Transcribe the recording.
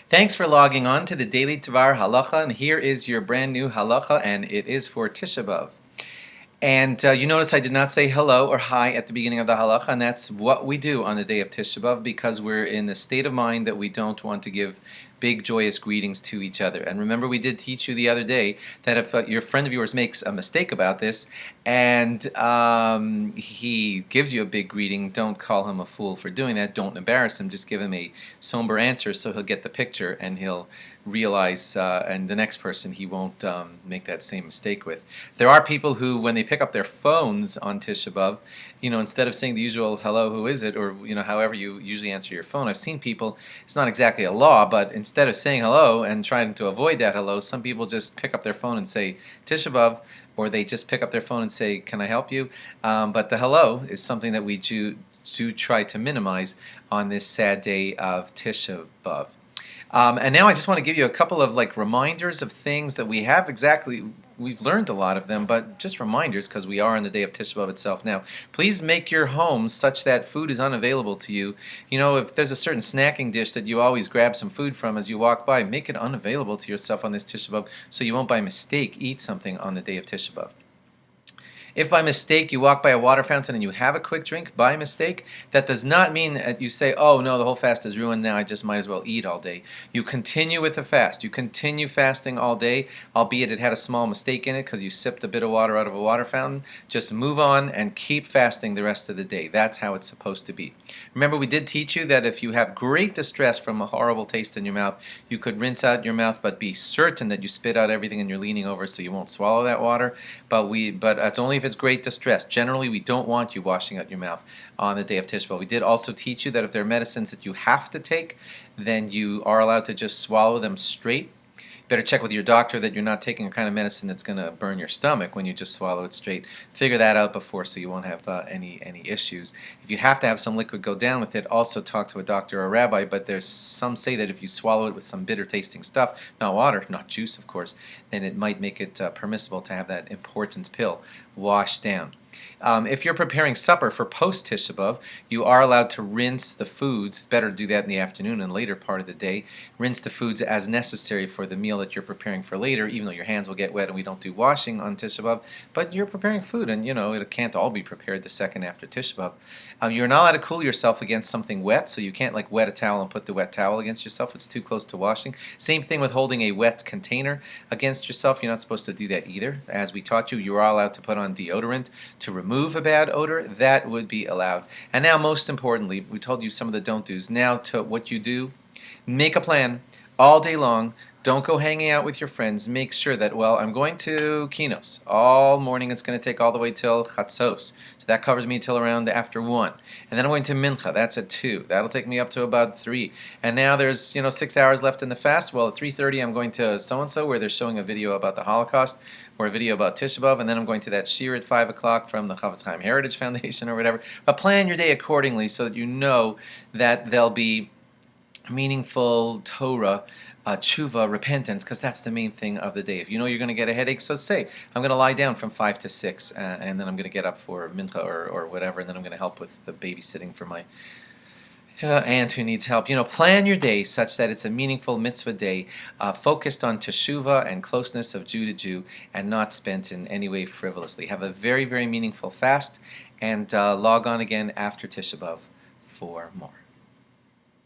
Thanks for logging on to the Daily DVAR halacha, and here is your brand new halacha, and it is for Tisha B'Av. And you notice I did not say hello or hi at the beginning of the halacha, and that's what we do on the day of Tisha B'Av because we're in the state of mind that we don't want to give big joyous greetings to each other. And remember, we did teach you the other day that if your friend of yours makes a mistake about this and he gives you a big greeting, don't call him a fool for doing that. Don't embarrass him. Just give him a somber answer so he'll get the picture and he'll realize, and the next person he won't make that same mistake with. There are people who, when they pick up their phones on Tisha B'Av, instead of saying the usual hello, who is it, or however you usually answer your phone, I've seen people, it's not exactly a law, but instead of saying hello and trying to avoid that hello, some people just pick up their phone and say Tisha B'Av, or they just pick up their phone and say, can I help you? But the hello is something that we do try to minimize on this sad day of Tisha B'Av. And now I just want to give you a couple of reminders of things that we have we've learned a lot of them, but just reminders because we are on the day of Tisha B'Av itself now. Please make your homes such that food is unavailable to you. If there's a certain snacking dish that you always grab some food from as you walk by, make it unavailable to yourself on this Tisha B'Av so you won't by mistake eat something on the day of Tisha B'Av. If by mistake you walk by a water fountain and you have a quick drink by mistake, that does not mean that you say, oh no, the whole fast is ruined now, I just might as well eat all day. You continue with the fast. You continue fasting all day, albeit it had a small mistake in it because you sipped a bit of water out of a water fountain. Just move on and keep fasting the rest of the day. That's how it's supposed to be. Remember, we did teach you that if you have great distress from a horrible taste in your mouth, you could rinse out your mouth, but be certain that you spit out everything and you're leaning over so you won't swallow that water. But it's only if it's great distress. Generally, we don't want you washing out your mouth on the day of Tisha B'Av. We did also teach you that if there are medicines that you have to take, then you are allowed to just swallow them straight. Better check with your doctor that you're not taking a kind of medicine that's going to burn your stomach when you just swallow it straight. Figure that out before so you won't have any issues. If you have to have some liquid go down with it, also talk to a doctor or a rabbi, but there's some say that if you swallow it with some bitter tasting stuff, not water, not juice of course, then it might make it permissible to have that important pill washed down. If you're preparing supper for post-Tisha B'Av, you are allowed to rinse the foods. Better do that in the afternoon and later part of the day. Rinse the foods as necessary for the meal that you're preparing for later, even though your hands will get wet and we don't do washing on Tisha B'Av. But you're preparing food and, it can't all be prepared the second after Tisha B'Av. You're not allowed to cool yourself against something wet, so you can't wet a towel and put the wet towel against yourself. It's too close to washing. Same thing with holding a wet container against yourself. You're not supposed to do that either. As we taught you are allowed to put on deodorant to remove a bad odor. That would be allowed. And now, most importantly, we told you some of the don't do's. Now to what you do. Make a plan all day long. Don't go hanging out with your friends. Make sure that, I'm going to Kinos all morning. It's going to take all the way till Chatzos. So that covers me till around after 1. And then I'm going to Mincha. That's at 2. That'll take me up to about 3. And now there's, 6 hours left in the fast. Well, at 3:30 I'm going to so-and-so where they're showing a video about the Holocaust or a video about Tisha B'Av. And then I'm going to that shir at 5 o'clock from the Chavetz Chaim Heritage Foundation or whatever. But plan your day accordingly so that you know that there'll be meaningful Torah, tshuva, repentance, because that's the main thing of the day. If you know you're going to get a headache, so say, I'm going to lie down from 5 to 6, and then I'm going to get up for mincha or whatever, and then I'm going to help with the babysitting for my aunt who needs help. Plan your day such that it's a meaningful mitzvah day, focused on teshuva and closeness of Jew to Jew, and not spent in any way frivolously. Have a very, very meaningful fast, and log on again after Tisha B'Av for more.